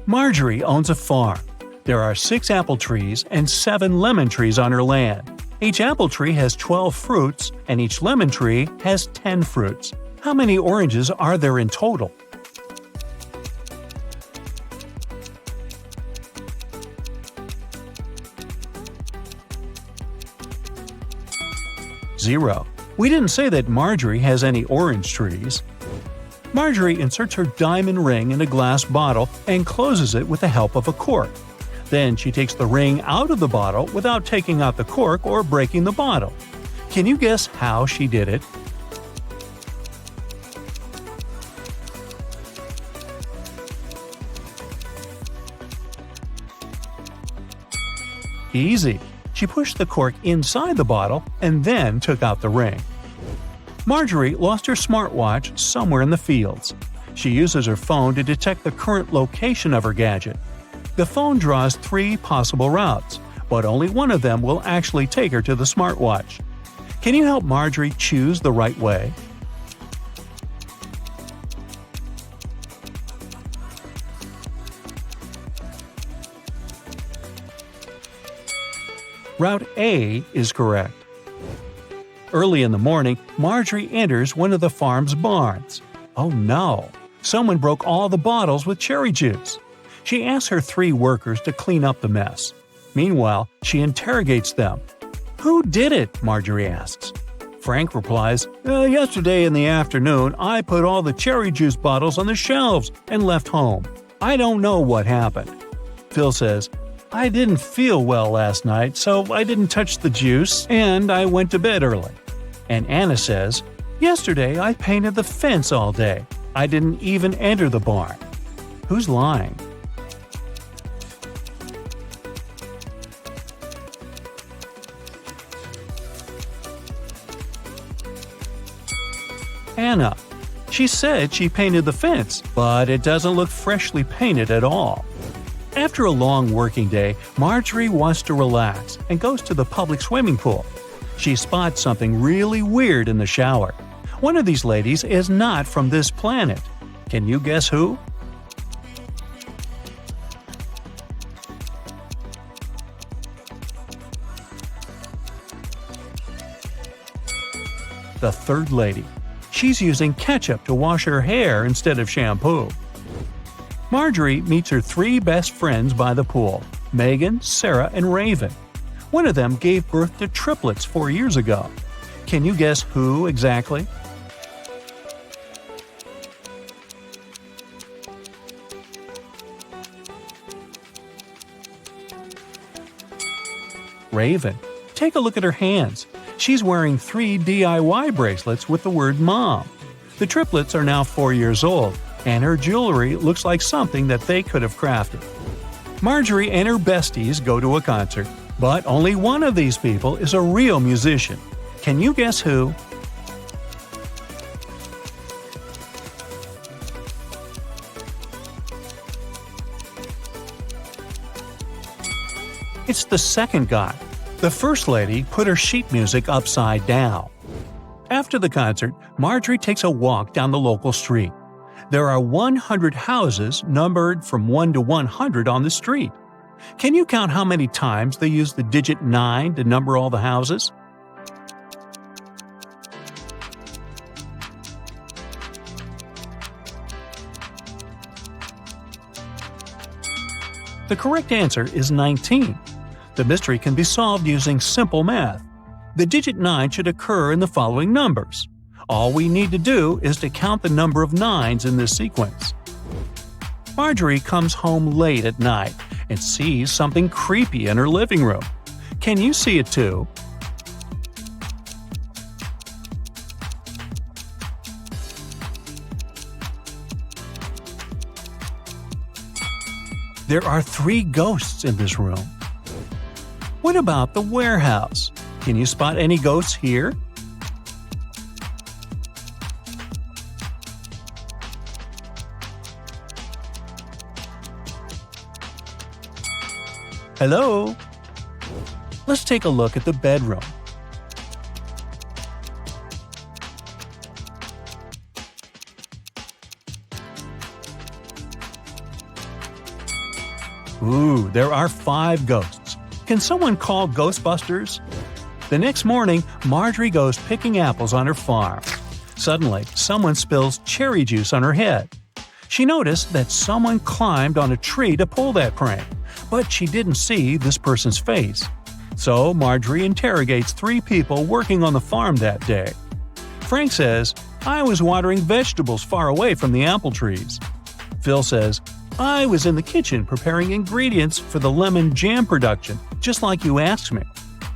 Marjorie owns a farm. There are 6 apple trees and 7 lemon trees on her land. Each apple tree has 12 fruits, and each lemon tree has 10 fruits. How many oranges are there in total? Zero. We didn't say that Marjorie has any orange trees. Marjorie inserts her diamond ring in a glass bottle and closes it with the help of a cork. Then she takes the ring out of the bottle without taking out the cork or breaking the bottle. Can you guess how she did it? Easy. She pushed the cork inside the bottle and then took out the ring. Marjorie lost her smartwatch somewhere in the fields. She uses her phone to detect the current location of her gadget. The phone draws 3 possible routes, but only one of them will actually take her to the smartwatch. Can you help Marjorie choose the right way? Route A is correct. Early in the morning, Marjorie enters one of the farm's barns. Oh no! Someone broke all the bottles with cherry juice. She asks her 3 workers to clean up the mess. Meanwhile, she interrogates them. "Who did it?" Marjorie asks. Frank replies, "Yesterday in the afternoon, I put all the cherry juice bottles on the shelves and left home. I don't know what happened." Phil says, "I didn't feel well last night, so I didn't touch the juice, and I went to bed early." And Anna says, "Yesterday I painted the fence all day. I didn't even enter the barn." Who's lying? Anna. She said she painted the fence, but it doesn't look freshly painted at all. After a long working day, Marjorie wants to relax and goes to the public swimming pool. She spots something really weird in the shower. One of these ladies is not from this planet. Can you guess who? The third lady. She's using ketchup to wash her hair instead of shampoo. Marjorie meets her 3 best friends by the pool: Megan, Sarah, and Raven. One of them gave birth to triplets 4 years ago. Can you guess who exactly? Raven. Take a look at her hands. She's wearing 3 DIY bracelets with the word Mom. The triplets are now 4 years old, and her jewelry looks like something that they could have crafted. Marjorie and her besties go to a concert, but only one of these people is a real musician. Can you guess who? It's the second guy. The first lady put her sheet music upside down. After the concert, Marjorie takes a walk down the local street. There are 100 houses numbered from 1 to 100 on the street. Can you count how many times they use the digit 9 to number all the houses? The correct answer is 19. The mystery can be solved using simple math. The digit 9 should occur in the following numbers. All we need to do is to count the number of 9s in this sequence. Marjorie comes home late at night and sees something creepy in her living room. Can you see it too? There are 3 ghosts in this room. What about the warehouse? Can you spot any ghosts here? Hello? Let's take a look at the bedroom. Ooh, there are 5 ghosts. Can someone call Ghostbusters? The next morning, Marjorie goes picking apples on her farm. Suddenly, someone spills cherry juice on her head. She noticed that someone climbed on a tree to pull that prank, but she didn't see this person's face. So Marjorie interrogates 3 people working on the farm that day. Frank says, "I was watering vegetables far away from the apple trees." Phil says, "I was in the kitchen preparing ingredients for the lemon jam production, just like you asked me."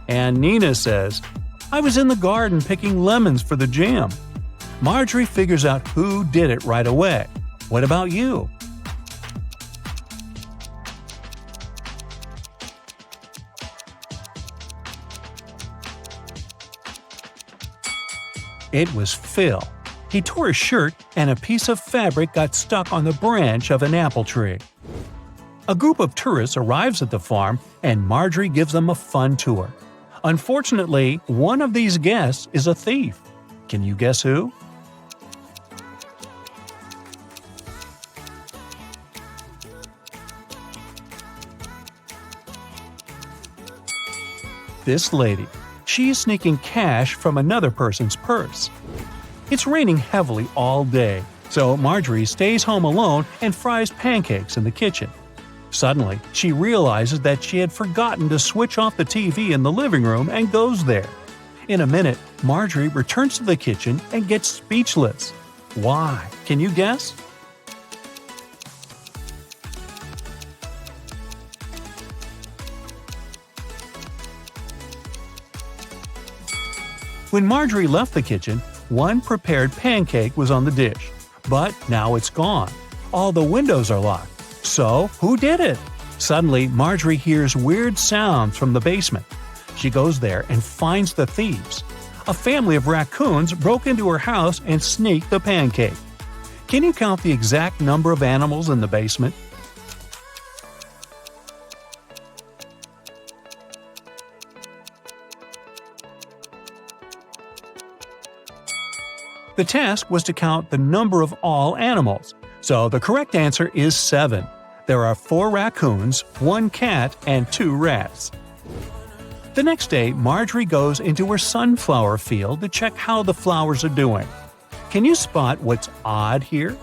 And Nina says, "I was in the garden picking lemons for the jam." Marjorie figures out who did it right away. What about you? It was Phil. He tore his shirt and a piece of fabric got stuck on the branch of an apple tree. A group of tourists arrives at the farm and Marjorie gives them a fun tour. Unfortunately, one of these guests is a thief. Can you guess who? This lady. She's sneaking cash from another person's purse. It's raining heavily all day, so Marjorie stays home alone and fries pancakes in the kitchen. Suddenly, she realizes that she had forgotten to switch off the TV in the living room and goes there. In a minute, Marjorie returns to the kitchen and gets speechless. Why? Can you guess? When Marjorie left the kitchen, one prepared pancake was on the dish. But now it's gone. All the windows are locked. So, who did it? Suddenly, Marjorie hears weird sounds from the basement. She goes there and finds the thieves. A family of raccoons broke into her house and sneaked the pancake. Can you count the exact number of animals in the basement? The task was to count the number of all animals, so the correct answer is 7. There are 4 raccoons, 1 cat, and 2 rats. The next day, Marjorie goes into her sunflower field to check how the flowers are doing. Can you spot what's odd here?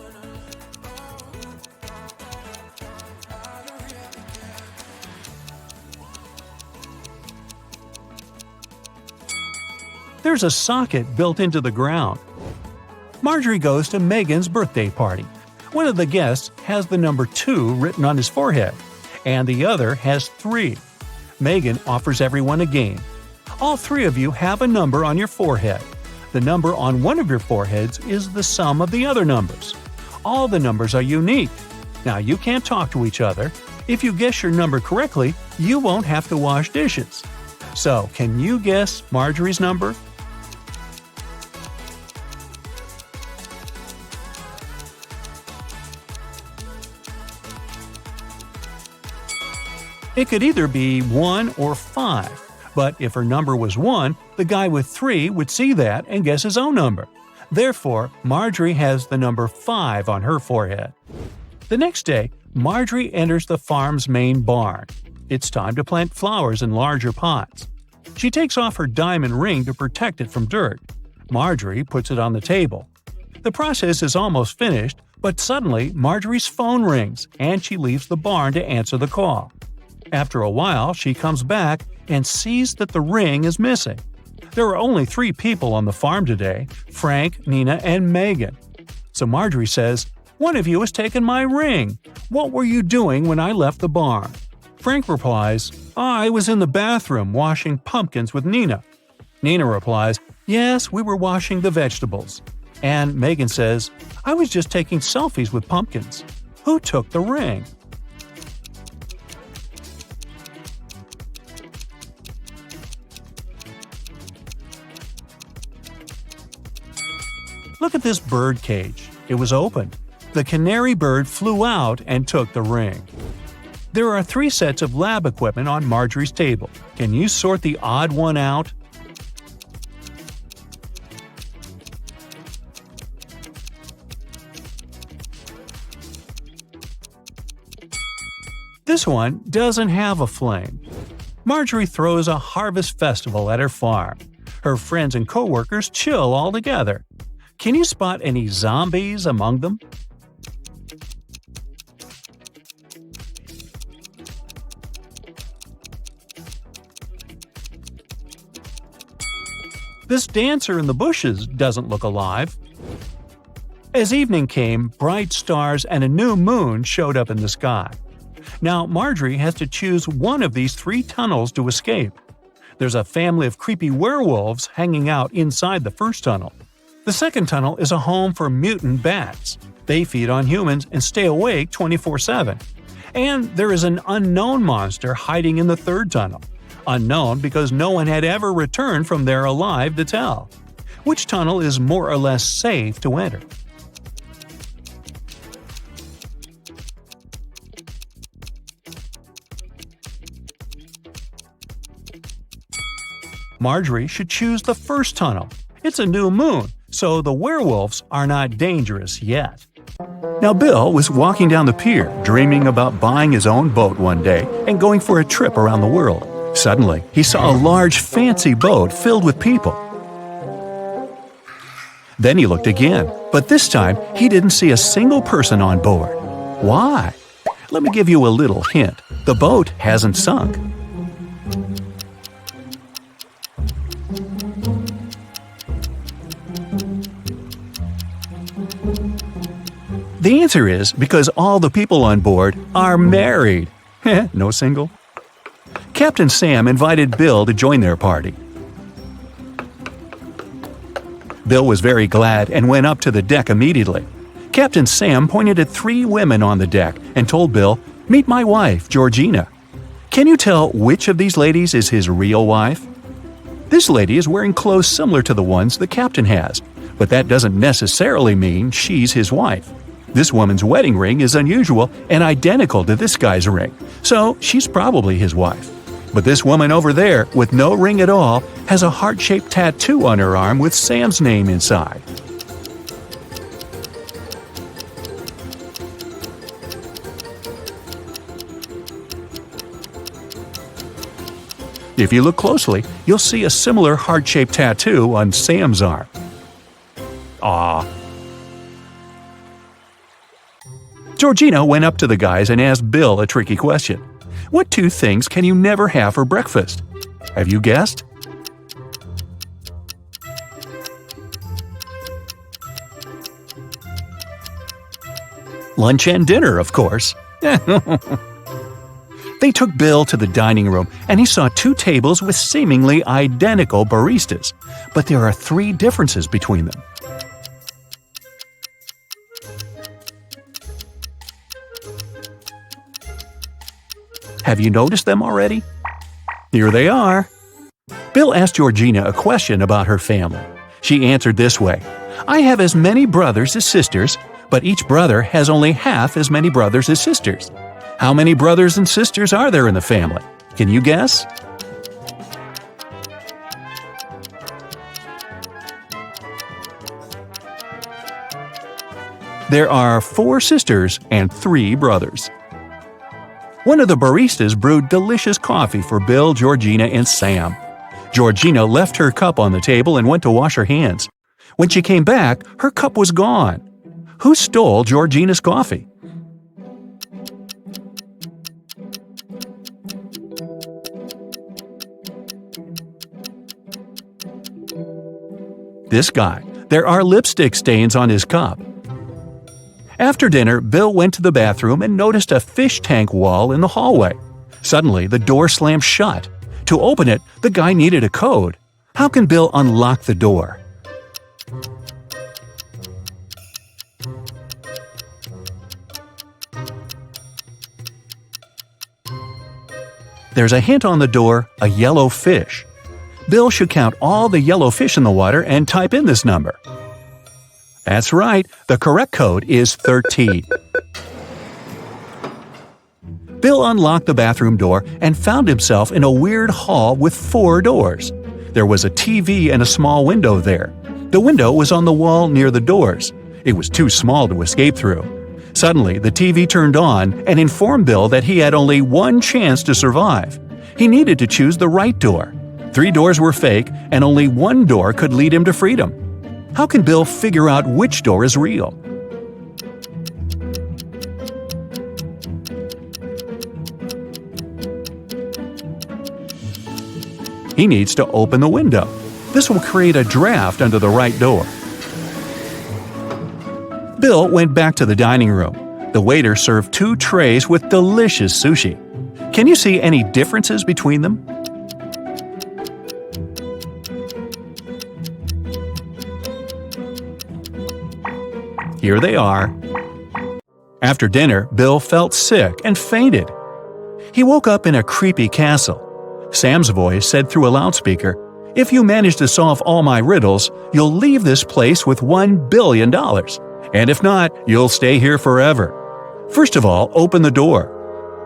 There's a socket built into the ground. Marjorie goes to Megan's birthday party. One of the guests has the number 2 written on his forehead, and the other has 3. Megan offers everyone a game. All 3 of you have a number on your forehead. The number on one of your foreheads is the sum of the other numbers. All the numbers are unique. Now, you can't talk to each other. If you guess your number correctly, you won't have to wash dishes. So, can you guess Marjorie's number? It could either be 1 or 5, but if her number was 1, the guy with 3 would see that and guess his own number. Therefore, Marjorie has the number 5 on her forehead. The next day, Marjorie enters the farm's main barn. It's time to plant flowers in larger pots. She takes off her diamond ring to protect it from dirt. Marjorie puts it on the table. The process is almost finished, but suddenly Marjorie's phone rings and she leaves the barn to answer the call. After a while, she comes back and sees that the ring is missing. There are only 3 people on the farm today: Frank, Nina, and Megan. So Marjorie says, "One of you has taken my ring. What were you doing when I left the barn?" Frank replies, "I was in the bathroom washing pumpkins with Nina." Nina replies, "Yes, we were washing the vegetables." And Megan says, "I was just taking selfies with pumpkins. Who took the ring?" Look at this bird cage. It was opened. The canary bird flew out and took the ring. There are 3 sets of lab equipment on Marjorie's table. Can you sort the odd one out? This one doesn't have a flame. Marjorie throws a harvest festival at her farm. Her friends and coworkers chill all together. Can you spot any zombies among them? This dancer in the bushes doesn't look alive. As evening came, bright stars and a new moon showed up in the sky. Now Marjorie has to choose one of these 3 tunnels to escape. There's a family of creepy werewolves hanging out inside the first tunnel. The second tunnel is a home for mutant bats. They feed on humans and stay awake 24/7. And there is an unknown monster hiding in the third tunnel. Unknown because no one had ever returned from there alive to tell. Which tunnel is more or less safe to enter? Marjorie should choose the first tunnel. It's a new moon, so the werewolves are not dangerous yet. Now Bill was walking down the pier, dreaming about buying his own boat one day and going for a trip around the world. Suddenly, he saw a large, fancy boat filled with people. Then he looked again, but this time he didn't see a single person on board. Why? Let me give you a little hint. The boat hasn't sunk. The answer is because all the people on board are married. No single? Captain Sam invited Bill to join their party. Bill was very glad and went up to the deck immediately. Captain Sam pointed at 3 women on the deck and told Bill, "Meet my wife, Georgina." Can you tell which of these ladies is his real wife? This lady is wearing clothes similar to the ones the captain has, but that doesn't necessarily mean she's his wife. This woman's wedding ring is unusual and identical to this guy's ring, so she's probably his wife. But this woman over there, with no ring at all, has a heart-shaped tattoo on her arm with Sam's name inside. If you look closely, you'll see a similar heart-shaped tattoo on Sam's arm. Aww. Georgina went up to the guys and asked Bill a tricky question. What 2 things can you never have for breakfast? Have you guessed? Lunch and dinner, of course. They took Bill to the dining room, and he saw 2 tables with seemingly identical baristas, but there are 3 differences between them. Have you noticed them already? Here they are. Bill asked Georgina a question about her family. She answered this way, "I have as many brothers as sisters, but each brother has only half as many brothers as sisters. How many brothers and sisters are there in the family? Can you guess?" There are 4 sisters and 3 brothers. One of the baristas brewed delicious coffee for Bill, Georgina, and Sam. Georgina left her cup on the table and went to wash her hands. When she came back, her cup was gone. Who stole Georgina's coffee? This guy. There are lipstick stains on his cup. After dinner, Bill went to the bathroom and noticed a fish tank wall in the hallway. Suddenly, the door slammed shut. To open it, the guy needed a code. How can Bill unlock the door? There's a hint on the door, a yellow fish. Bill should count all the yellow fish in the water and type in this number. That's right, the correct code is 13. Bill unlocked the bathroom door and found himself in a weird hall with 4 doors. There was a TV and a small window there. The window was on the wall near the doors. It was too small to escape through. Suddenly, the TV turned on and informed Bill that he had only one chance to survive. He needed to choose the right door. 3 doors were fake, and only one door could lead him to freedom. How can Bill figure out which door is real? He needs to open the window. This will create a draft under the right door. Bill went back to the dining room. The waiter served 2 trays with delicious sushi. Can you see any differences between them? Here they are. After dinner, Bill felt sick and fainted. He woke up in a creepy castle. Sam's voice said through a loudspeaker, "If you manage to solve all my riddles, you'll leave this place with $1 billion. And if not, you'll stay here forever. First of all, open the door."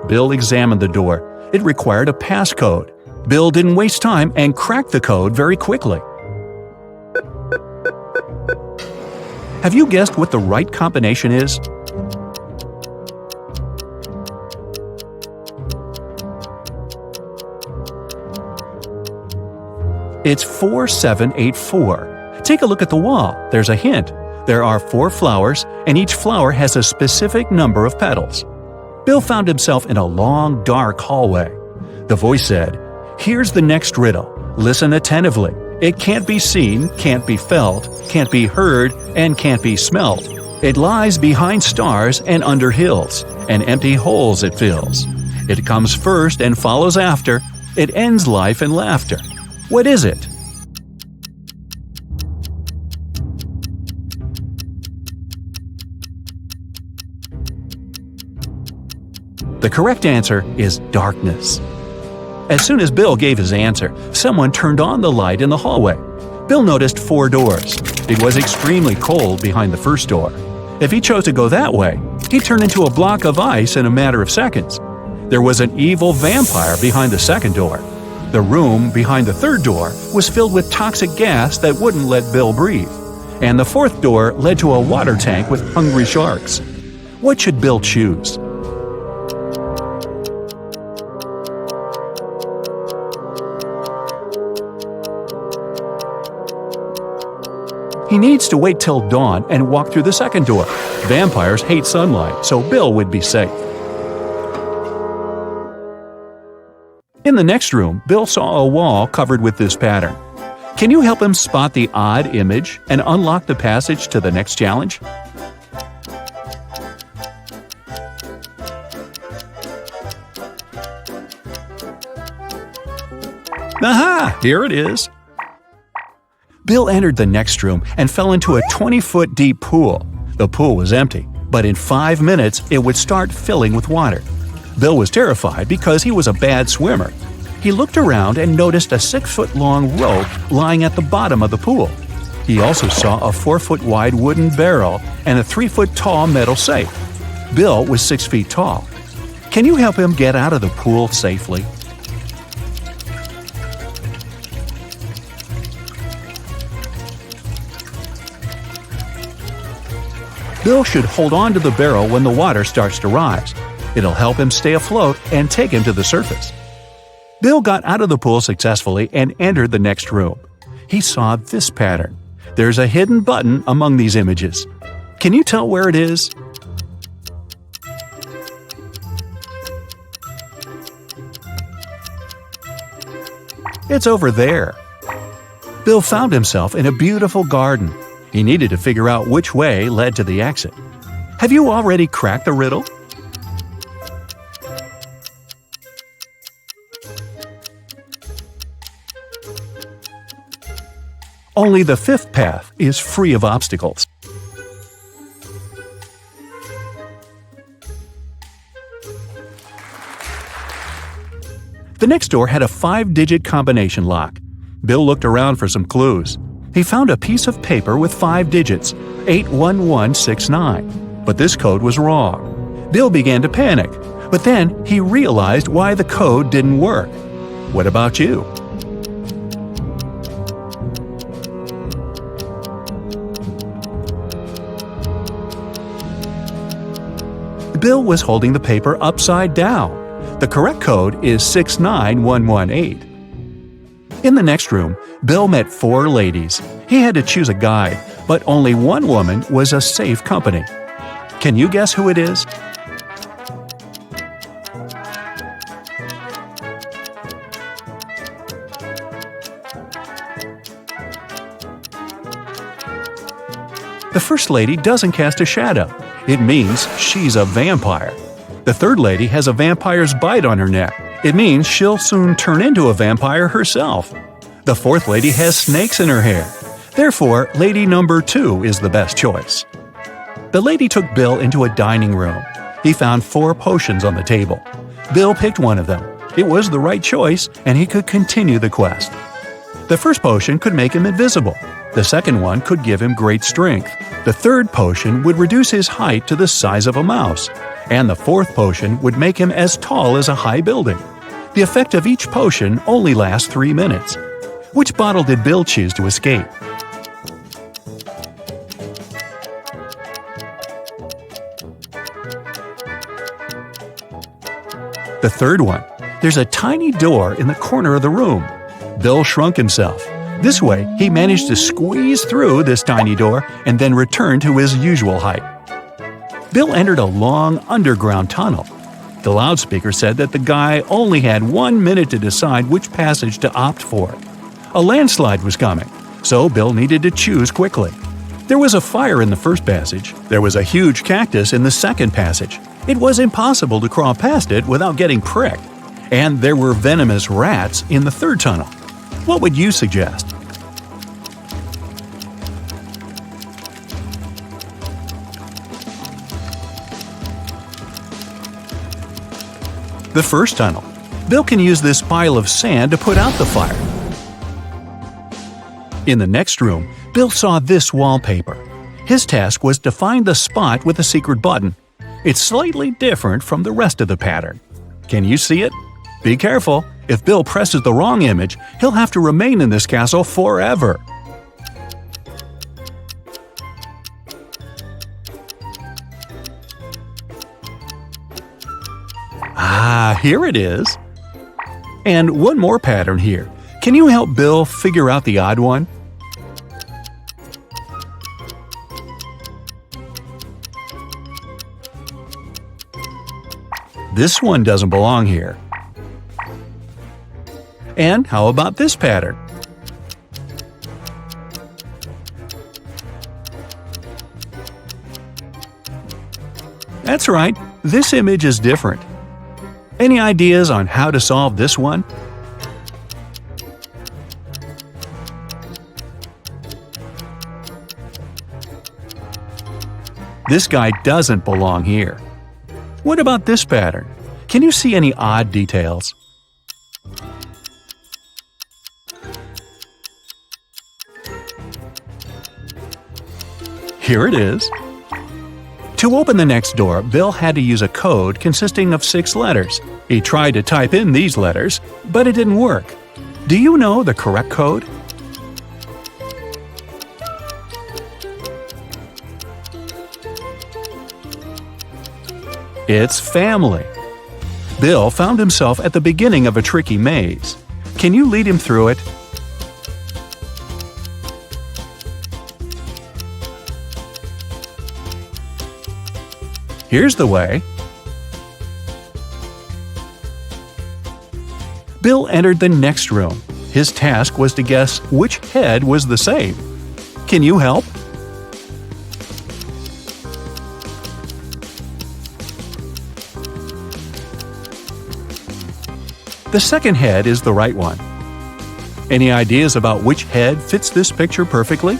Bill examined the door. It required a passcode. Bill didn't waste time and cracked the code very quickly. Have you guessed what the right combination is? It's 4784. Take a look at the wall. There's a hint. There are 4 flowers, and each flower has a specific number of petals. Bill found himself in a long, dark hallway. The voice said, "Here's the next riddle. Listen attentively. It can't be seen, can't be felt, can't be heard, and can't be smelt. It lies behind stars and under hills, and empty holes it fills. It comes first and follows after. It ends life in laughter. What is it?" The correct answer is darkness. As soon as Bill gave his answer, someone turned on the light in the hallway. Bill noticed 4 doors. It was extremely cold behind the first door. If he chose to go that way, he'd turn into a block of ice in a matter of seconds. There was an evil vampire behind the second door. The room behind the third door was filled with toxic gas that wouldn't let Bill breathe. And the fourth door led to a water tank with hungry sharks. What should Bill choose? He needs to wait till dawn and walk through the second door. Vampires hate sunlight, so Bill would be safe. In the next room, Bill saw a wall covered with this pattern. Can you help him spot the odd image and unlock the passage to the next challenge? Aha! Here it is. Bill entered the next room and fell into a 20-foot deep pool. The pool was empty, but in 5 minutes it would start filling with water. Bill was terrified because he was a bad swimmer. He looked around and noticed a 6-foot-long rope lying at the bottom of the pool. He also saw a 4-foot-wide wooden barrel and a 3-foot-tall metal safe. Bill was 6 feet tall. Can you help him get out of the pool safely? Bill should hold on to the barrel when the water starts to rise. It'll help him stay afloat and take him to the surface. Bill got out of the pool successfully and entered the next room. He saw this pattern. There's a hidden button among these images. Can you tell where it is? It's over there. Bill found himself in a beautiful garden. He needed to figure out which way led to the exit. Have you already cracked the riddle? Only the 5th path is free of obstacles. The next door had a 5-digit combination lock. Bill looked around for some clues. He found a piece of paper with 5 digits, 81169. But this code was wrong. Bill began to panic, but then he realized why the code didn't work. What about you? Bill was holding the paper upside down. The correct code is 69118. In the next room, Bill met 4 ladies. He had to choose a guide, but only one woman was a safe company. Can you guess who it is? The first lady doesn't cast a shadow. It means she's a vampire. The third lady has a vampire's bite on her neck. It means she'll soon turn into a vampire herself. The fourth lady has snakes in her hair. Therefore, lady number 2 is the best choice. The lady took Bill into a dining room. He found 4 potions on the table. Bill picked one of them. It was the right choice, and he could continue the quest. The first potion could make him invisible. The second one could give him great strength. The third potion would reduce his height to the size of a mouse. And the fourth potion would make him as tall as a high building. The effect of each potion only lasts 3 minutes. Which bottle did Bill choose to escape? The third one. There's a tiny door in the corner of the room. Bill shrunk himself. This way, he managed to squeeze through this tiny door and then return to his usual height. Bill entered a long underground tunnel. The loudspeaker said that the guy only had 1 minute to decide which passage to opt for. A landslide was coming, so Bill needed to choose quickly. There was a fire in the first passage. There was a huge cactus in the second passage. It was impossible to crawl past it without getting pricked. And there were venomous rats in the third tunnel. What would you suggest? The first tunnel. Bill can use this pile of sand to put out the fire. In the next room, Bill saw this wallpaper. His task was to find the spot with the secret button. It's slightly different from the rest of the pattern. Can you see it? Be careful. If Bill presses the wrong image, he'll have to remain in this castle forever. Ah, here it is. And one more pattern here. Can you help Bill figure out the odd one? This one doesn't belong here. And how about this pattern? That's right, this image is different. Any ideas on how to solve this one? This guy doesn't belong here. What about this pattern? Can you see any odd details? Here it is. To open the next door, Bill had to use a code consisting of 6 letters. He tried to type in these letters, but it didn't work. Do you know the correct code? It's family. Bill found himself at the beginning of a tricky maze. Can you lead him through it? Here's the way. Bill entered the next room. His task was to guess which head was the same. Can you help? The second head is the right one. Any ideas about which head fits this picture perfectly?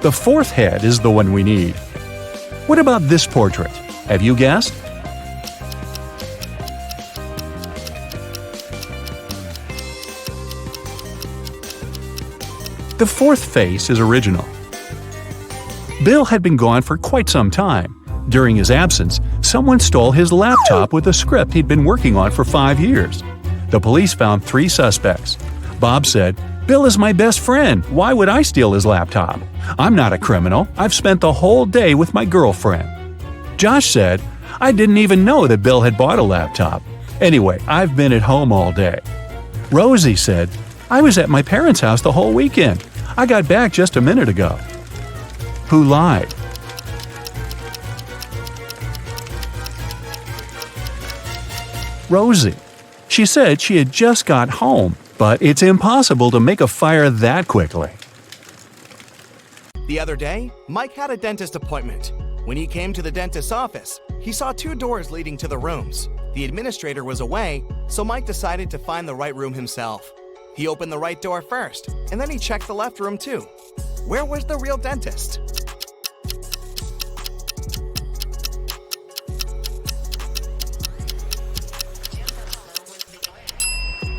The fourth head is the one we need. What about this portrait? Have you guessed? The fourth face is original. Bill had been gone for quite some time. During his absence, someone stole his laptop with a script he'd been working on for 5 years. The police found 3 suspects. Bob said, Bill is my best friend. Why would I steal his laptop? I'm not a criminal. I've spent the whole day with my girlfriend. Josh said, I didn't even know that Bill had bought a laptop. Anyway, I've been at home all day. Rosie said, I was at my parents' house the whole weekend. I got back just a minute ago. Who lied? Rosie. She said she had just got home, but it's impossible to make a fire that quickly. The other day, Mike had a dentist appointment. When he came to the dentist's office, he saw 2 doors leading to the rooms. The administrator was away, so Mike decided to find the right room himself. He opened the right door first, and then he checked the left room too. Where was the real dentist?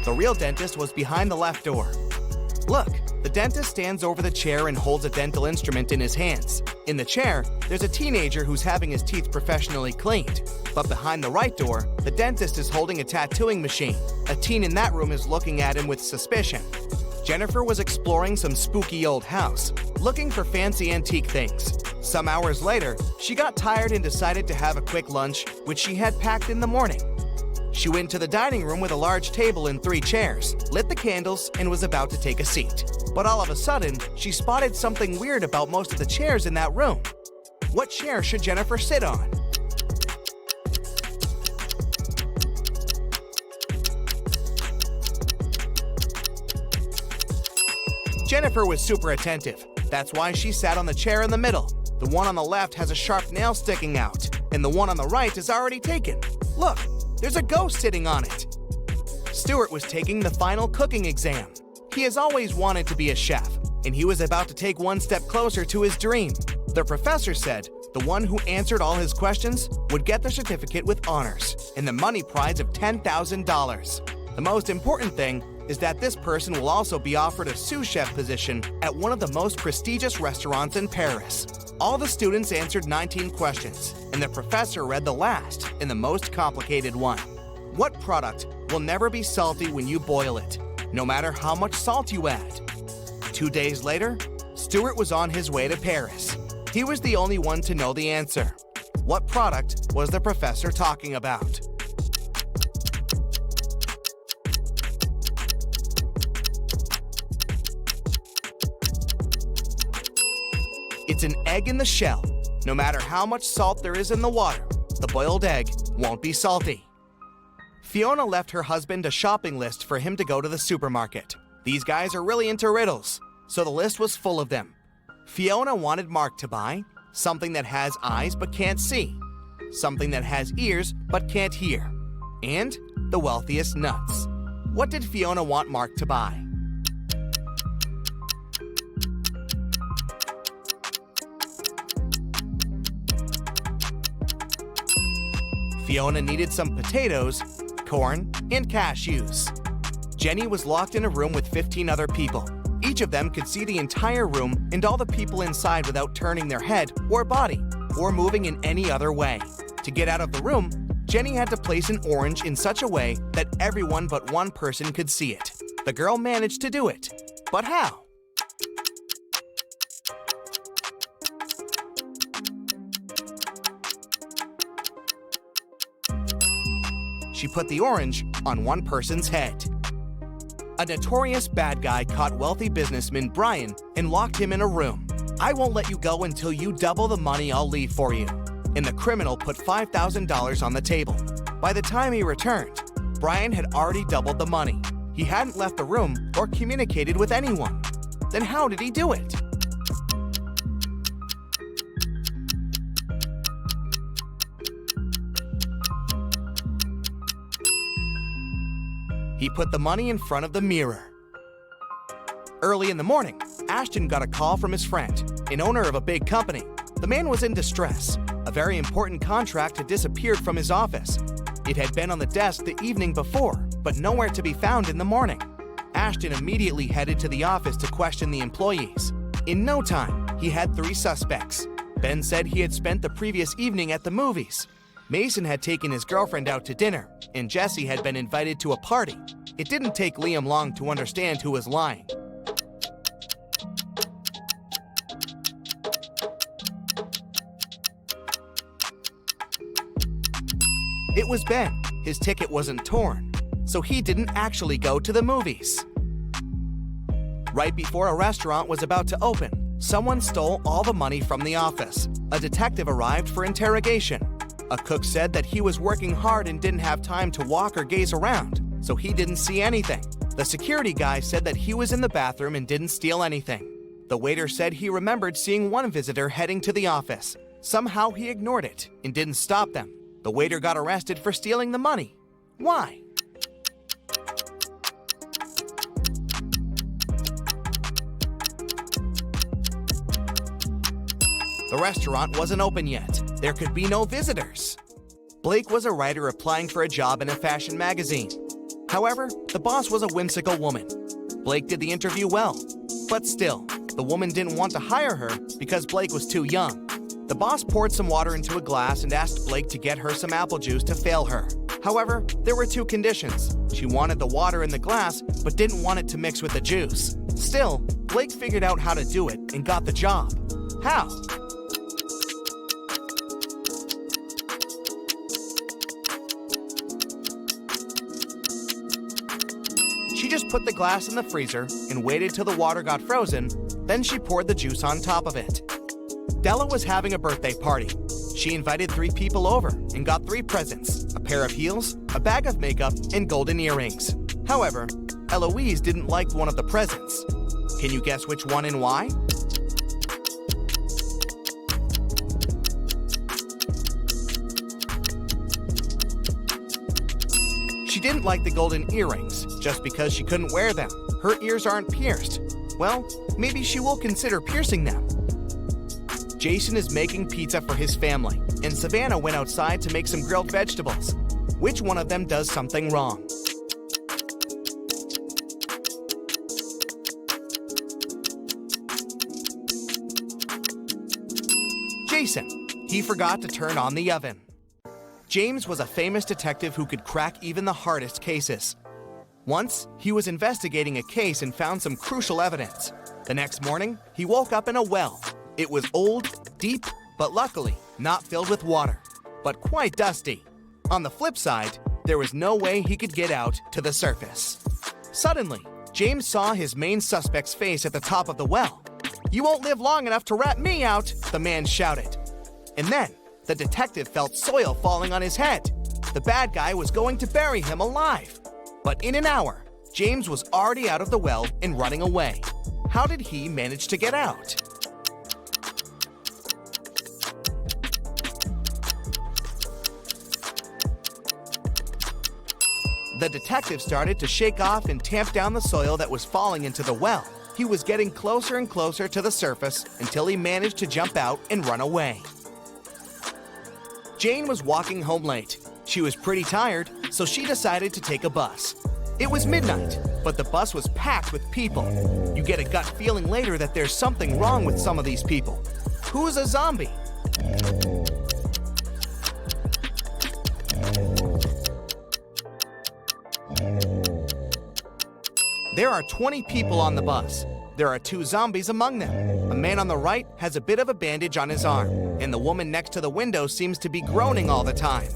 The real dentist was behind the left door. Look, the dentist stands over the chair and holds a dental instrument in his hands. In the chair, there's a teenager who's having his teeth professionally cleaned. But behind the right door, the dentist is holding a tattooing machine. A teen in that room is looking at him with suspicion. Jennifer was exploring some spooky old house, looking for fancy antique things. Some hours later, she got tired and decided to have a quick lunch, which she had packed in the morning. She went to the dining room with a large table and 3 chairs, lit the candles, and was about to take a seat. But all of a sudden, she spotted something weird about most of the chairs in that room. What chair should Jennifer sit on? Jennifer was super attentive. That's why she sat on the chair in the middle. The one on the left has a sharp nail sticking out, and the one on the right is already taken. Look! There's a ghost sitting on it. Stuart was taking the final cooking exam. He has always wanted to be a chef, and he was about to take one step closer to his dream. The professor said the one who answered all his questions would get the certificate with honors and the money prize of $10,000. The most important thing is that this person will also be offered a sous chef position at one of the most prestigious restaurants in Paris. All the students answered 19 questions, and the professor read the last and the most complicated one. What product will never be salty when you boil it, no matter how much salt you add? 2 days later, Stuart was on his way to Paris. He was the only one to know the answer. What product was the professor talking about? It's an egg in the shell. No matter how much salt there is in the water, the boiled egg won't be salty. Fiona left her husband a shopping list for him to go to the supermarket. These guys are really into riddles, so the list was full of them. Fiona wanted Mark to buy something that has eyes but can't see, something that has ears but can't hear, and the wealthiest nuts. What did Fiona want Mark to buy? Fiona needed some potatoes, corn, and cashews. Jenny was locked in a room with 15 other people. Each of them could see the entire room and all the people inside without turning their head or body or moving in any other way. To get out of the room, Jenny had to place an orange in such a way that everyone but one person could see it. The girl managed to do it. But how? She put the orange on one person's head. A notorious bad guy caught wealthy businessman Brian and locked him in a room. I won't let you go until you double the money I'll leave for you. And the criminal put $5,000 on the table. By the time he returned, Brian had already doubled the money. He hadn't left the room or communicated with anyone. Then how did he do it? He put the money in front of the mirror. Early in the morning, Ashton got a call from his friend, an owner of a big company. The man was in distress. A very important contract had disappeared from his office. It had been on the desk the evening before, but nowhere to be found in the morning. Ashton immediately headed to the office to question the employees. In no time, he had 3 suspects. Ben said he had spent the previous evening at the movies. Mason had taken his girlfriend out to dinner, and Jesse had been invited to a party. It didn't take Liam long to understand who was lying. It was Ben. His ticket wasn't torn, so he didn't actually go to the movies. Right before a restaurant was about to open, someone stole all the money from the office. A detective arrived for interrogation. A cook said that he was working hard and didn't have time to walk or gaze around, so he didn't see anything. The security guy said that he was in the bathroom and didn't steal anything. The waiter said he remembered seeing one visitor heading to the office. Somehow he ignored it and didn't stop them. The waiter got arrested for stealing the money. Why? The restaurant wasn't open yet. There could be no visitors. Blake was a writer applying for a job in a fashion magazine. However, the boss was a whimsical woman. Blake did the interview well, but still, the woman didn't want to hire her because Blake was too young. The boss poured some water into a glass and asked Blake to get her some apple juice to fail her. However, there were two conditions. She wanted the water in the glass, but didn't want it to mix with the juice. Still, Blake figured out how to do it and got the job. How? She just put the glass in the freezer and waited till the water got frozen, then she poured the juice on top of it. Della was having a birthday party. She invited 3 people over and got 3 presents: a pair of heels, a bag of makeup, and golden earrings. However, Eloise didn't like one of the presents. Can you guess which one and why? She didn't like the golden earrings just because she couldn't wear them. Her ears aren't pierced. Well, maybe she will consider piercing them. Jason is making pizza for his family, and Savannah went outside to make some grilled vegetables. Which one of them does something wrong? Jason. He forgot to turn on the oven. James was a famous detective who could crack even the hardest cases. Once, he was investigating a case and found some crucial evidence. The next morning, he woke up in a well. It was old, deep, but luckily not filled with water, but quite dusty. On the flip side, there was no way he could get out to the surface. Suddenly, James saw his main suspect's face at the top of the well. "You won't live long enough to rat me out," the man shouted. And then, the detective felt soil falling on his head. The bad guy was going to bury him alive. But in an hour, James was already out of the well and running away. How did he manage to get out? The detective started to shake off and tamp down the soil that was falling into the well. He was getting closer and closer to the surface until he managed to jump out and run away. Jane was walking home late. She was pretty tired, so she decided to take a bus. It was midnight, but the bus was packed with people. You get a gut feeling later that there's something wrong with some of these people. Who's a zombie? There are 20 people on the bus. There are 2 zombies among them. A man on the right has a bit of a bandage on his arm, and the woman next to the window seems to be groaning all the time.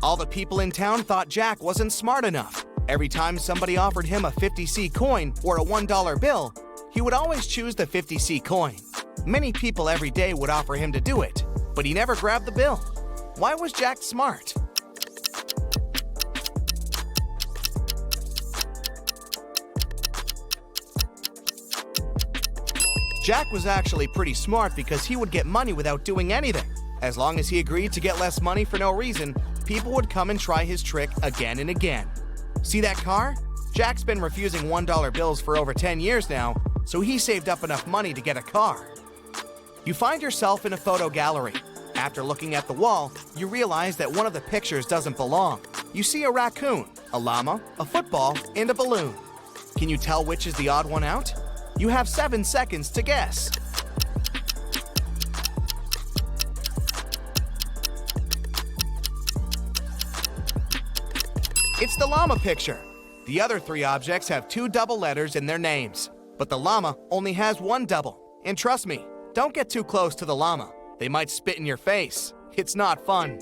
All the people in town thought Jack wasn't smart enough. Every time somebody offered him a 50C coin or a $1 bill, he would always choose the 50C coin. Many people every day would offer him to do it, but he never grabbed the bill. Why was Jack smart? Jack was actually pretty smart because he would get money without doing anything. As long as he agreed to get less money for no reason, people would come and try his trick again and again. See that car? Jack's been refusing $1 bills for over 10 years now, so he saved up enough money to get a car. You find yourself in a photo gallery. After looking at the wall, you realize that one of the pictures doesn't belong. You see a raccoon, a llama, a football, and a balloon. Can you tell which is the odd one out? You have 7 seconds to guess. It's the llama picture. The other 3 objects have 2 double letters in their names, but the llama only has 1 double. And trust me, don't get too close to the llama. They might spit in your face. It's not fun.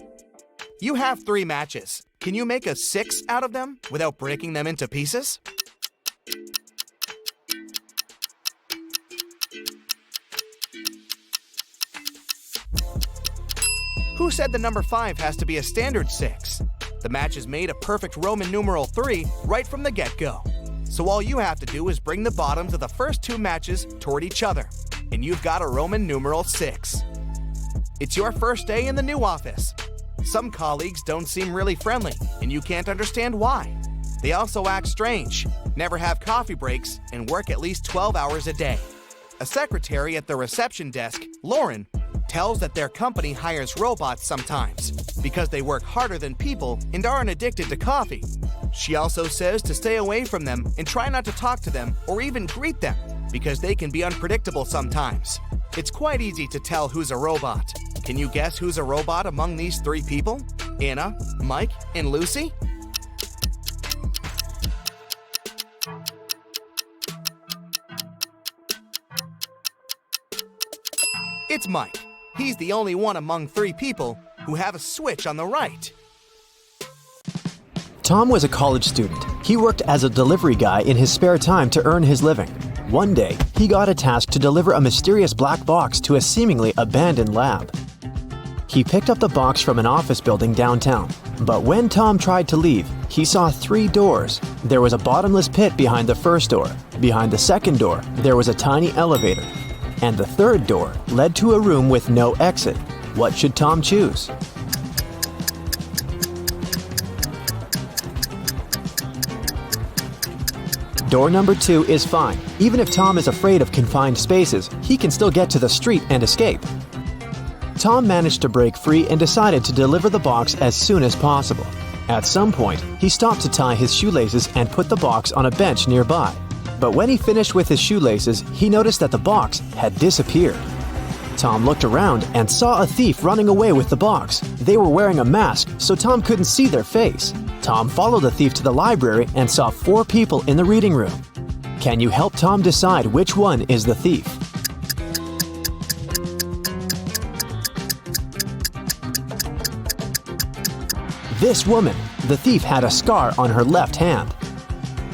You have 3 matches. Can you make a 6 out of them without breaking them into pieces? Who said the number 5 has to be a standard 6? The match is made a perfect Roman numeral 3 right from the get-go. So all you have to do is bring the bottoms of the first 2 matches toward each other, and you've got a Roman numeral 6. It's your first day in the new office. Some colleagues don't seem really friendly, and you can't understand why. They also act strange, never have coffee breaks, and work at least 12 hours a day. A secretary at the reception desk, Lauren, tells that their company hires robots sometimes because they work harder than people and aren't addicted to coffee. She also says to stay away from them and try not to talk to them or even greet them because they can be unpredictable sometimes. It's quite easy to tell who's a robot. Can you guess who's a robot among these 3 people? Anna, Mike, and Lucy? It's Mike. He's the only one among 3 people who have a switch on the right. Tom was a college student. He worked as a delivery guy in his spare time to earn his living. One day, he got a task to deliver a mysterious black box to a seemingly abandoned lab. He picked up the box from an office building downtown. But when Tom tried to leave, he saw 3 doors. There was a bottomless pit behind the first door. Behind the second door, there was a tiny elevator. And the third door led to a room with no exit. What should Tom choose? Door number 2 is fine. Even if Tom is afraid of confined spaces, he can still get to the street and escape. Tom managed to break free and decided to deliver the box as soon as possible. At some point, he stopped to tie his shoelaces and put the box on a bench nearby. But when he finished with his shoelaces, he noticed that the box had disappeared. Tom looked around and saw a thief running away with the box. They were wearing a mask, so Tom couldn't see their face. Tom followed the thief to the library and saw 4 people in the reading room. Can you help Tom decide which one is the thief? This woman, the thief, had a scar on her left hand.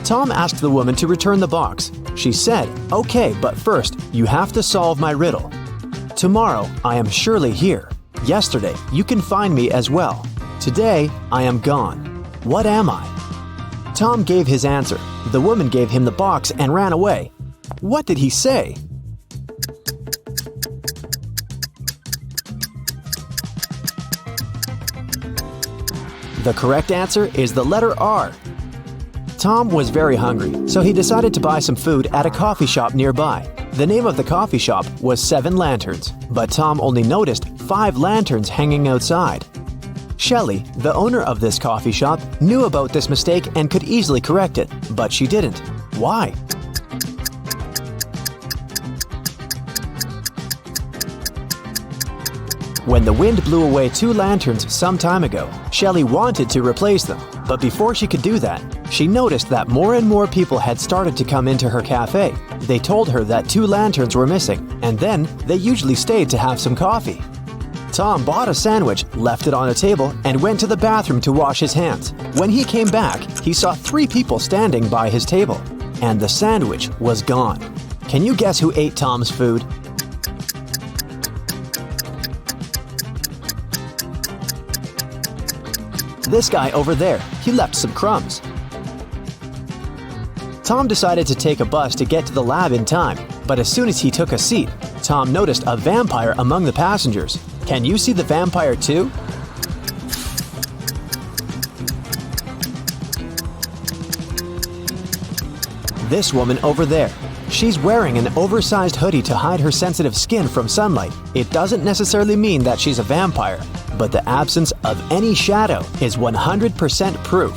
Tom asked the woman to return the box. She said, "Okay, but first, you have to solve my riddle. Tomorrow, I am surely here. Yesterday, you can find me as well. Today, I am gone. What am I?" Tom gave his answer. The woman gave him the box and ran away. What did he say? The correct answer is the letter R. Tom was very hungry, so he decided to buy some food at a coffee shop nearby. The name of the coffee shop was 7 Lanterns, but Tom only noticed 5 lanterns hanging outside. Shelley, the owner of this coffee shop, knew about this mistake and could easily correct it, but she didn't. Why? When the wind blew away 2 lanterns some time ago, Shelley wanted to replace them. But before she could do that, she noticed that more and more people had started to come into her cafe. They told her that 2 lanterns were missing, and then they usually stayed to have some coffee. Tom bought a sandwich, left it on a table, and went to the bathroom to wash his hands. When he came back, he saw 3 people standing by his table, and the sandwich was gone. Can you guess who ate Tom's food? This guy over there, he left some crumbs. Tom decided to take a bus to get to the lab in time, but as soon as he took a seat, Tom noticed a vampire among the passengers. Can you see the vampire too? This woman over there. She's wearing an oversized hoodie to hide her sensitive skin from sunlight. It doesn't necessarily mean that she's a vampire, but the absence of any shadow is 100% proof.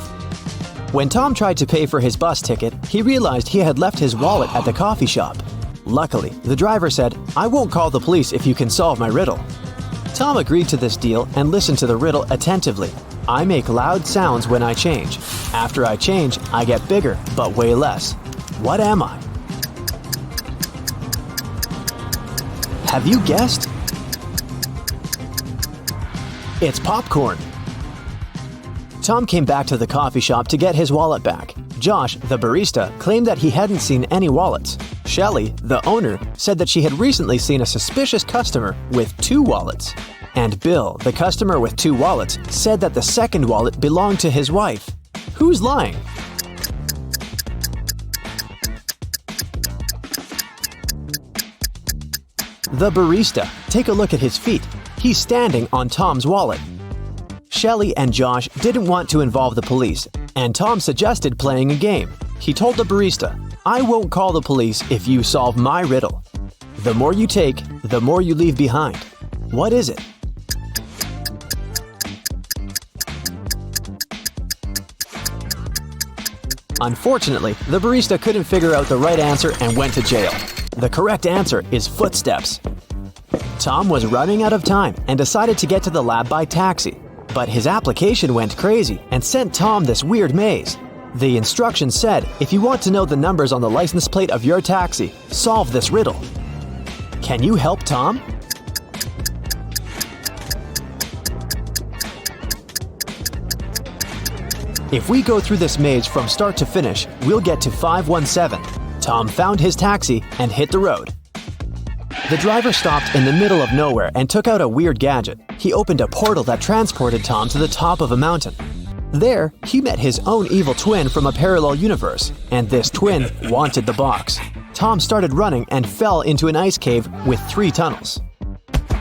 When Tom tried to pay for his bus ticket, he realized he had left his wallet at the coffee shop. Luckily, the driver said, "I won't call the police if you can solve my riddle." Tom agreed to this deal and listened to the riddle attentively. I make loud sounds when I change. After I change, I get bigger, but way less. What am I? Have you guessed? It's popcorn. Tom came back to the coffee shop to get his wallet back. Josh, the barista, claimed that he hadn't seen any wallets. Shelley, the owner, said that she had recently seen a suspicious customer with 2 wallets. And Bill, the customer with 2 wallets, said that the second wallet belonged to his wife. Who's lying? The barista. Take a look at his feet. He's standing on Tom's wallet. Shelley and Josh didn't want to involve the police, and Tom suggested playing a game. He told the barista, "I won't call the police if you solve my riddle. The more you take, the more you leave behind. What is it?" Unfortunately, the barista couldn't figure out the right answer and went to jail. The correct answer is footsteps. Tom was running out of time and decided to get to the lab by taxi. But his application went crazy and sent Tom this weird maze. The instructions said, if you want to know the numbers on the license plate of your taxi, solve this riddle. Can you help Tom? If we go through this maze from start to finish, we'll get to 517. Tom found his taxi and hit the road. The driver stopped in the middle of nowhere and took out a weird gadget. He opened a portal that transported Tom to the top of a mountain. There, he met his own evil twin from a parallel universe, and this twin wanted the box. Tom started running and fell into an ice cave with 3 tunnels.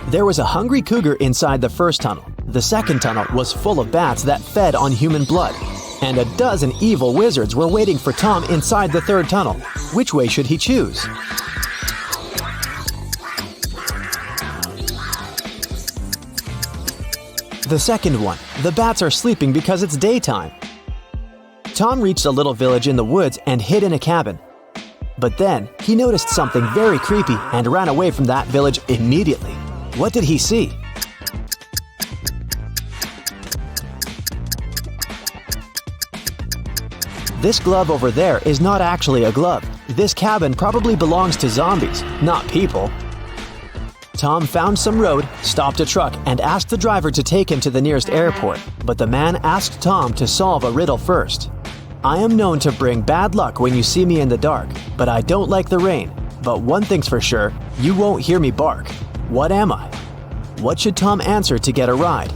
There was a hungry cougar inside the first tunnel. The second tunnel was full of bats that fed on human blood. And a dozen evil wizards were waiting for Tom inside the third tunnel. Which way should he choose? The second one. The bats are sleeping because it's daytime. Tom reached a little village in the woods and hid in a cabin. But then, he noticed something very creepy and ran away from that village immediately. What did he see? This glove over there is not actually a glove. This cabin probably belongs to zombies, not people. Tom found some road, stopped a truck, and asked the driver to take him to the nearest airport. But the man asked Tom to solve a riddle first. I am known to bring bad luck when you see me in the dark, but I don't like the rain. But one thing's for sure, you won't hear me bark. What am I? What should Tom answer to get a ride?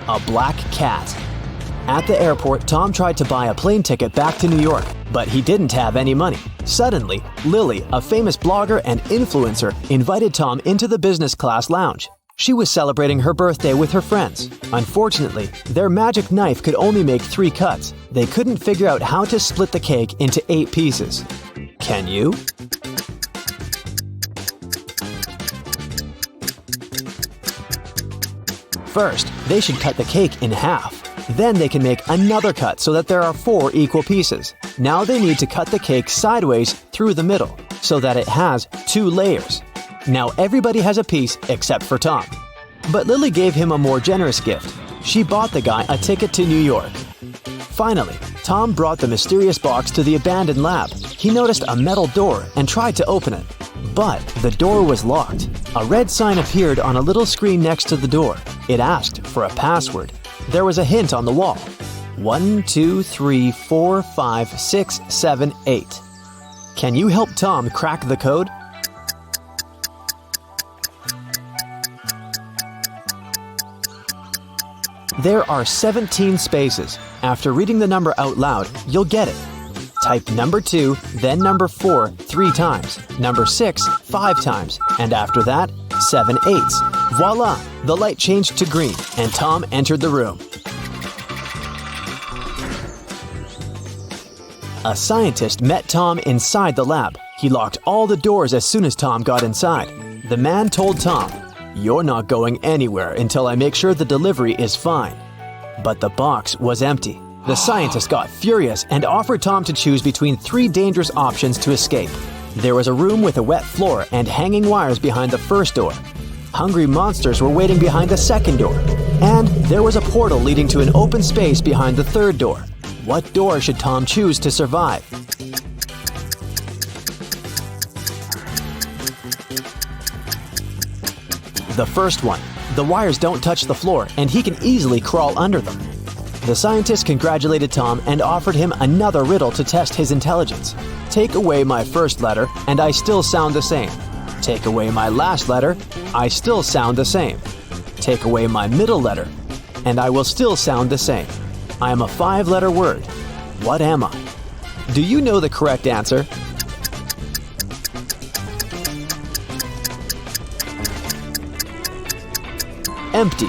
A black cat. At the airport, Tom tried to buy a plane ticket back to New York, but he didn't have any money. Suddenly, Lily, a famous blogger and influencer, invited Tom into the business class lounge. She was celebrating her birthday with her friends. Unfortunately, their magic knife could only make 3 cuts. They couldn't figure out how to split the cake into 8 pieces. Can you? First, they should cut the cake in half. Then they can make another cut so that there are 4 equal pieces. Now they need to cut the cake sideways through the middle so that it has 2 layers. Now everybody has a piece except for Tom. But Lily gave him a more generous gift. She bought the guy a ticket to New York. Finally, Tom brought the mysterious box to the abandoned lab. He noticed a metal door and tried to open it. But the door was locked. A red sign appeared on a little screen next to the door. It asked for a password. There was a hint on the wall. 1, 2, 3, 4, 5, 6, 7, 8. Can you help Tom crack the code? There are 17 spaces. After reading the number out loud, you'll get it. Type number 2, then number 4 3 times, number 6 5 times, and after that, 7 eighths. Voila! The light changed to green, and Tom entered the room. A scientist met Tom inside the lab. He locked all the doors as soon as Tom got inside. The man told Tom, "You're not going anywhere until I make sure the delivery is fine." But the box was empty. The scientist got furious and offered Tom to choose between 3 dangerous options to escape. There was a room with a wet floor and hanging wires behind the first door. Hungry monsters were waiting behind the second door. And there was a portal leading to an open space behind the third door. What door should Tom choose to survive? The first one. The wires don't touch the floor and he can easily crawl under them. The scientist congratulated Tom and offered him another riddle to test his intelligence. Take away my first letter and I still sound the same. Take away my last letter, I still sound the same. Take away my middle letter, and I will still sound the same. I am a 5-letter word. What am I? Do you know the correct answer? Empty.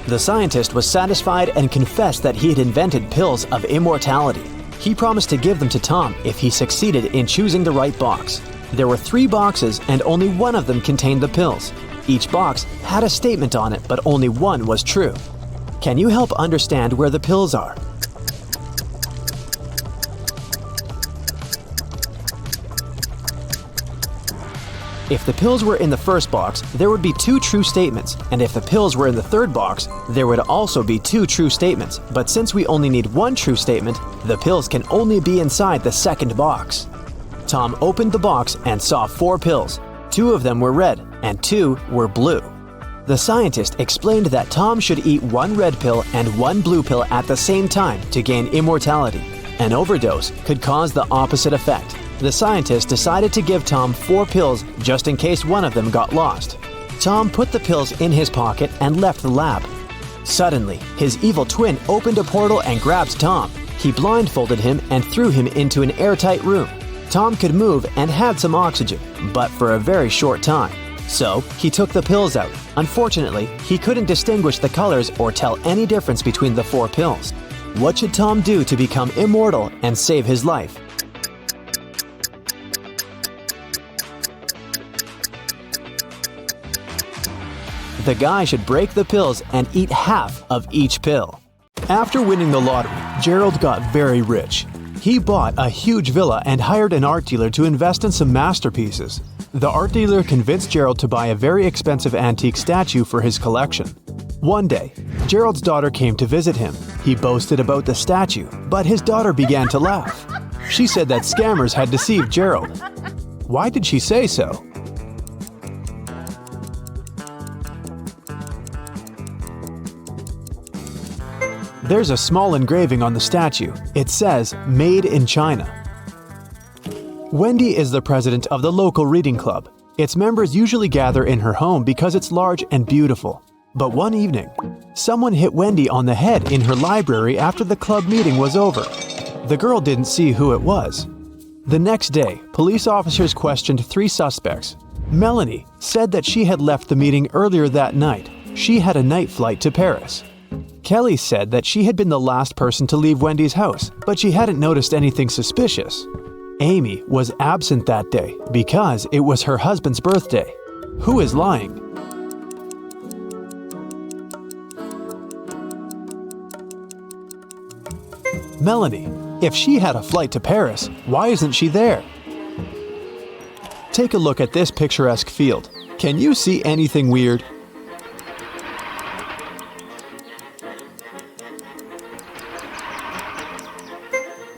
The scientist was satisfied and confessed that he had invented pills of immortality. He promised to give them to Tom if he succeeded in choosing the right box. There were 3 boxes and only one of them contained the pills. Each box had a statement on it, but only one was true. Can you help understand where the pills are? If the pills were in the first box, there would be 2 true statements, and if the pills were in the third box, there would also be 2 true statements. But since we only need 1 true statement, the pills can only be inside the second box. Tom opened the box and saw 4 pills. 2 of them were red, and 2 were blue. The scientist explained that Tom should eat 1 red pill and 1 blue pill at the same time to gain immortality. An overdose could cause the opposite effect. The scientist decided to give Tom 4 pills just in case one of them got lost. Tom put the pills in his pocket and left the lab. Suddenly, his evil twin opened a portal and grabbed Tom. He blindfolded him and threw him into an airtight room. Tom could move and had some oxygen, but for a very short time. So, he took the pills out. Unfortunately, he couldn't distinguish the colors or tell any difference between the 4 pills. What should Tom do to become immortal and save his life? The guy should break the pills and eat half of each pill. After winning the lottery, Gerald got very rich. He bought a huge villa and hired an art dealer to invest in some masterpieces. The art dealer convinced Gerald to buy a very expensive antique statue for his collection. One day, Gerald's daughter came to visit him. He boasted about the statue, but his daughter began to laugh. She said that scammers had deceived Gerald. Why did she say so? There's a small engraving on the statue. It says, "Made in China." Wendy is the president of the local reading club. Its members usually gather in her home because it's large and beautiful. But one evening, someone hit Wendy on the head in her library after the club meeting was over. The girl didn't see who it was. The next day, police officers questioned 3 suspects. Melanie said that she had left the meeting earlier that night. She had a night flight to Paris. Kelly said that she had been the last person to leave Wendy's house, but she hadn't noticed anything suspicious. Amy was absent that day because it was her husband's birthday. Who is lying? Melanie. If she had a flight to Paris, why isn't she there? Take a look at this picturesque field. Can you see anything weird?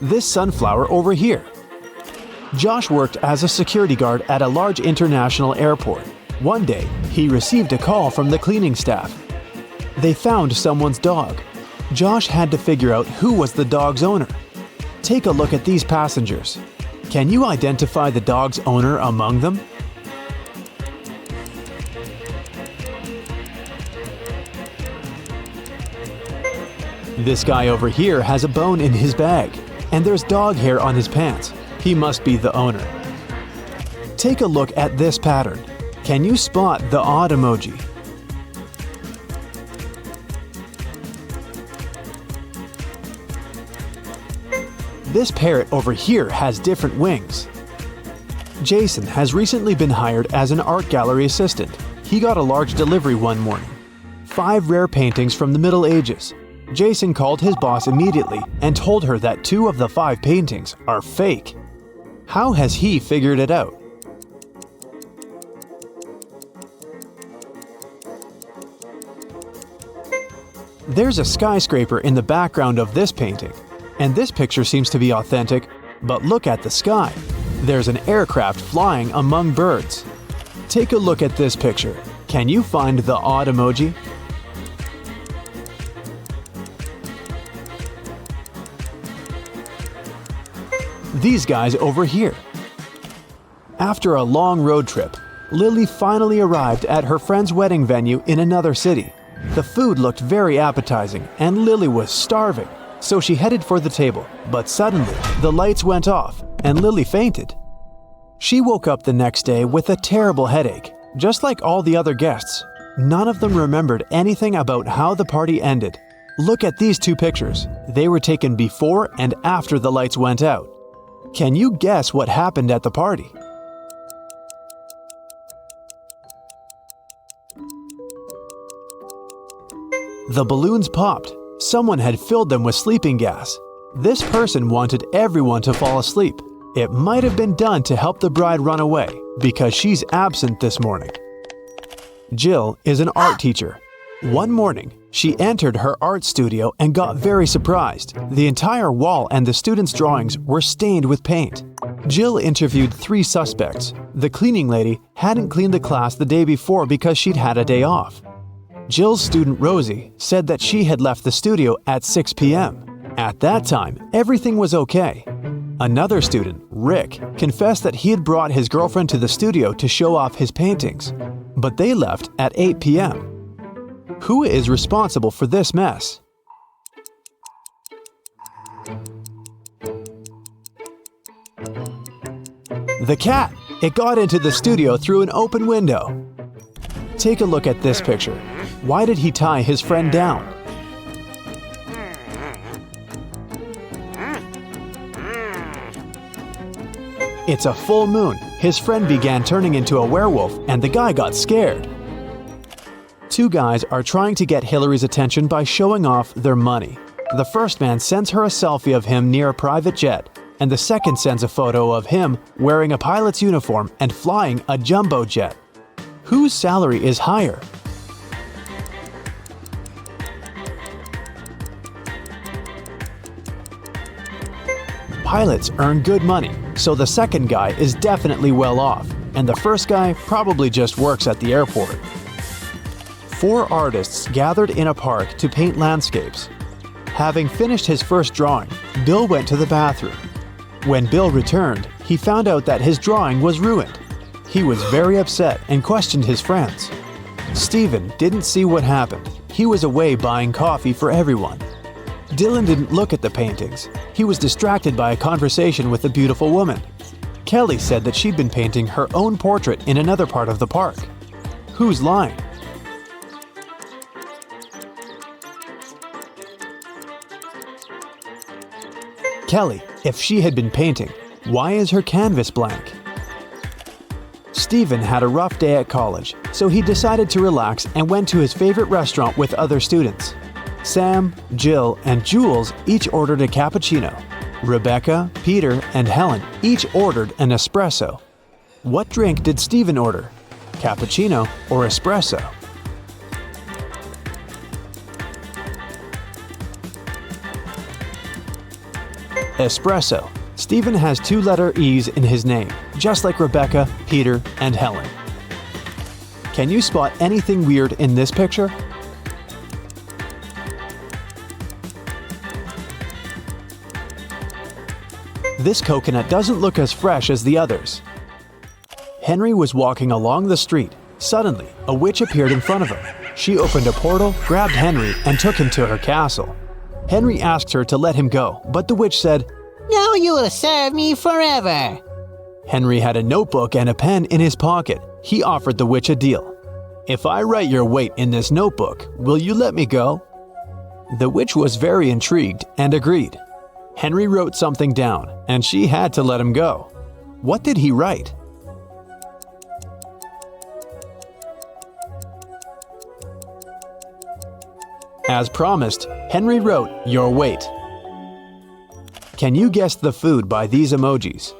This sunflower over here. Josh worked as a security guard at a large international airport. One day, he received a call from the cleaning staff. They found someone's dog. Josh had to figure out who was the dog's owner. Take a look at these passengers. Can you identify the dog's owner among them? This guy over here has a bone in his bag, and there's dog hair on his pants. He must be the owner. Take a look at this pattern. Can you spot the odd emoji? This parrot over here has different wings. Jason has recently been hired as an art gallery assistant. He got a large delivery one morning. 5 rare paintings from the Middle Ages. Jason called his boss immediately and told her that 2 of the 5 paintings are fake. How has he figured it out? There's a skyscraper in the background of this painting, and this picture seems to be authentic, but look at the sky. There's an aircraft flying among birds. Take a look at this picture. Can you find the odd emoji? These guys over here. After a long road trip, Lily finally arrived at her friend's wedding venue in another city. The food looked very appetizing and Lily was starving, so she headed for the table. But suddenly, the lights went off and Lily fainted. She woke up the next day with a terrible headache. Just like all the other guests, none of them remembered anything about how the party ended. Look at these two pictures. They were taken before and after the lights went out. Can you guess what happened at the party? The balloons popped. Someone had filled them with sleeping gas. This person wanted everyone to fall asleep. It might have been done to help the bride run away because she's absent this morning. Jill is an art teacher. One morning, she entered her art studio and got very surprised. The entire wall and the students' drawings were stained with paint. Jill interviewed 3 suspects. The cleaning lady hadn't cleaned the class the day before because she'd had a day off. Jill's student Rosie said that she had left the studio at 6 p.m. At that time, everything was okay. Another student, Rick, confessed that he had brought his girlfriend to the studio to show off his paintings, but they left at 8 p.m. Who is responsible for this mess? The cat! It got into the studio through an open window. Take a look at this picture. Why did he tie his friend down? It's a full moon. His friend began turning into a werewolf and the guy got scared. 2 guys are trying to get Hillary's attention by showing off their money. The first man sends her a selfie of him near a private jet, and the second sends a photo of him wearing a pilot's uniform and flying a jumbo jet. Whose salary is higher? Pilots earn good money, so the second guy is definitely well off, and the first guy probably just works at the airport. 4 artists gathered in a park to paint landscapes. Having finished his first drawing, Bill went to the bathroom. When Bill returned, he found out that his drawing was ruined. He was very upset and questioned his friends. Steven didn't see what happened. He was away buying coffee for everyone. Dylan didn't look at the paintings. He was distracted by a conversation with a beautiful woman. Kelly said that she'd been painting her own portrait in another part of the park. Who's lying? Kelly, if she had been painting, why is her canvas blank? Steven had a rough day at college, so he decided to relax and went to his favorite restaurant with other students. Sam, Jill, and Jules each ordered a cappuccino. Rebecca, Peter, and Helen each ordered an espresso. What drink did Steven order? Cappuccino or espresso? Espresso. Steven has 2-letter E's in his name, just like Rebecca, Peter, and Helen. Can you spot anything weird in this picture? This coconut doesn't look as fresh as the others. Henry was walking along the street. Suddenly, a witch appeared in front of him. She opened a portal, grabbed Henry, and took him to her castle. Henry asked her to let him go, but the witch said, "Now you will serve me forever." Henry had a notebook and a pen in his pocket. He offered the witch a deal. "If I write your weight in this notebook, will you let me go?" The witch was very intrigued and agreed. Henry wrote something down, and she had to let him go. What did he write? As promised, Henry wrote, "Your weight." Can you guess the food by these emojis?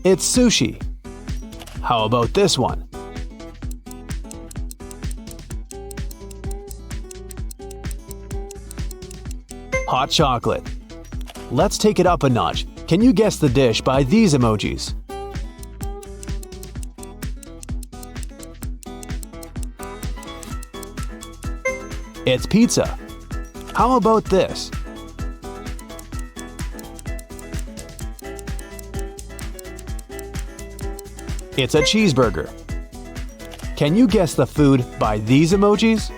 It's sushi. How about this one? Hot chocolate. Let's take it up a notch. Can you guess the dish by these emojis? It's pizza. How about this? It's a cheeseburger. Can you guess the food by these emojis?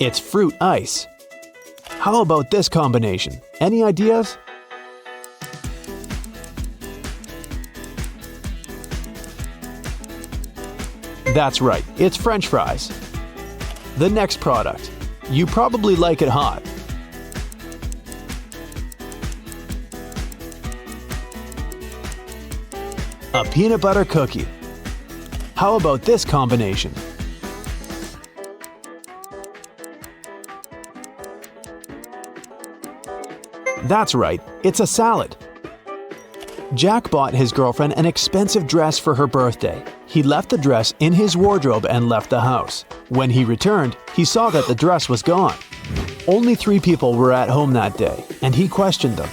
It's fruit ice. How about this combination? Any ideas? That's right, it's French fries. The next product. You probably like it hot. A peanut butter cookie. How about this combination? That's right, it's a salad. Jack bought his girlfriend an expensive dress for her birthday. He left the dress in his wardrobe and left the house. When he returned, he saw that the dress was gone. Only 3 people were at home that day, and he questioned them.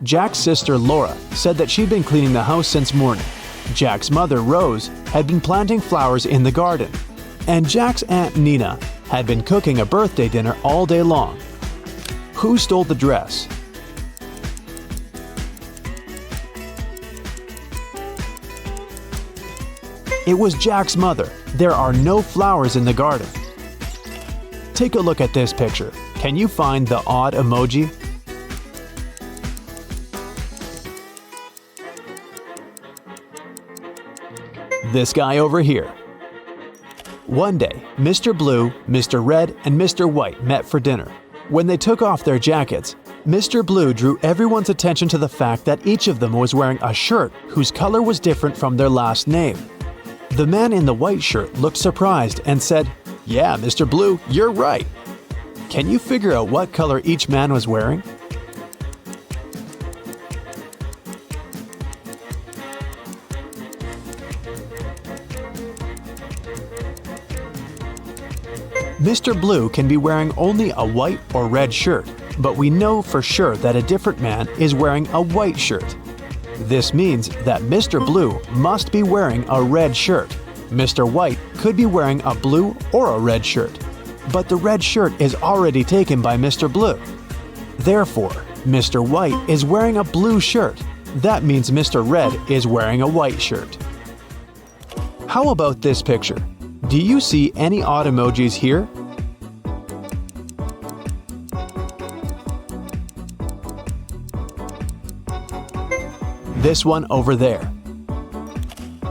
Jack's sister Laura said that she'd been cleaning the house since morning. Jack's mother, Rose, had been planting flowers in the garden. And Jack's aunt Nina had been cooking a birthday dinner all day long. Who stole the dress? It was Jack's mother. There are no flowers in the garden. Take a look at this picture. Can you find the odd emoji? This guy over here. One day, Mr. Blue, Mr. Red, and Mr. White met for dinner. When they took off their jackets, Mr. Blue drew everyone's attention to the fact that each of them was wearing a shirt whose color was different from their last name. The man in the white shirt looked surprised and said, "Yeah, Mr. Blue, you're right." Can you figure out what color each man was wearing? Mr. Blue can be wearing only a white or red shirt, but we know for sure that a different man is wearing a white shirt. This means that Mr. Blue must be wearing a red shirt. Mr. White could be wearing a blue or a red shirt, but the red shirt is already taken by Mr. Blue. Therefore, Mr. White is wearing a blue shirt. That means Mr. Red is wearing a white shirt. How about this picture? Do you see any odd emojis here? This one over there.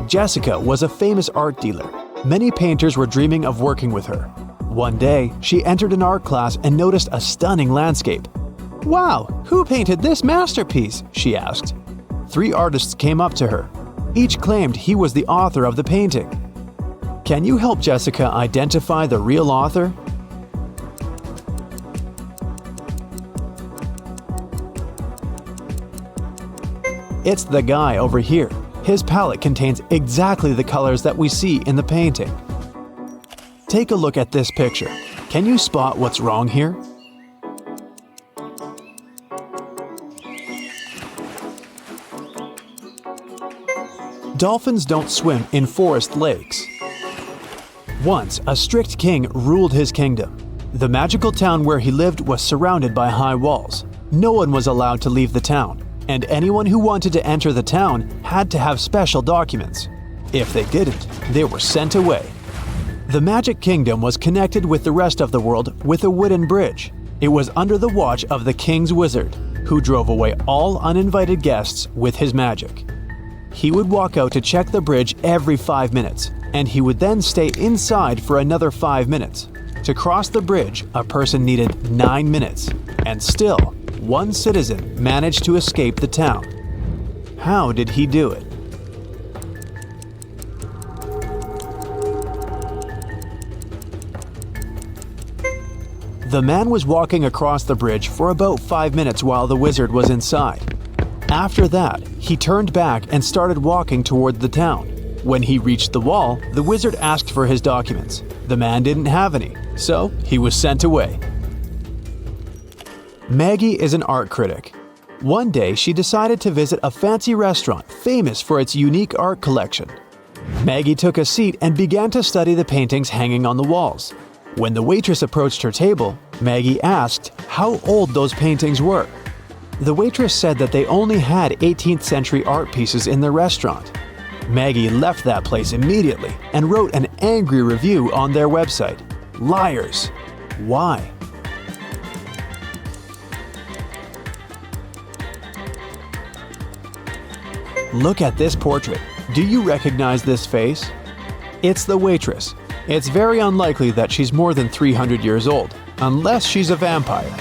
Jessica was a famous art dealer. Many painters were dreaming of working with her. One day, she entered an art class and noticed a stunning landscape. "Wow, who painted this masterpiece?" she asked. 3 artists came up to her. Each claimed he was the author of the painting. Can you help Jessica identify the real author? It's the guy over here. His palette contains exactly the colors that we see in the painting. Take a look at this picture. Can you spot what's wrong here? Dolphins don't swim in forest lakes. Once, a strict king ruled his kingdom. The magical town where he lived was surrounded by high walls. No one was allowed to leave the town, and anyone who wanted to enter the town had to have special documents. If they didn't, they were sent away. The Magic Kingdom was connected with the rest of the world with a wooden bridge. It was under the watch of the king's wizard, who drove away all uninvited guests with his magic. He would walk out to check the bridge every 5 minutes, and he would then stay inside for another 5 minutes. To cross the bridge, a person needed 9 minutes, and still, one citizen managed to escape the town. How did he do it? The man was walking across the bridge for about 5 minutes while the wizard was inside. After that, he turned back and started walking toward the town. When he reached the wall, the wizard asked for his documents. The man didn't have any, so he was sent away. Maggie is an art critic. One day, she decided to visit a fancy restaurant famous for its unique art collection. Maggie took a seat and began to study the paintings hanging on the walls. When the waitress approached her table, Maggie asked how old those paintings were. The waitress said that they only had 18th century art pieces in the restaurant. Maggie left that place immediately and wrote an angry review on their website. Liars! Why? Look at this portrait. Do you recognize this face? It's the waitress. It's very unlikely that she's more than 300 years old, unless she's a vampire.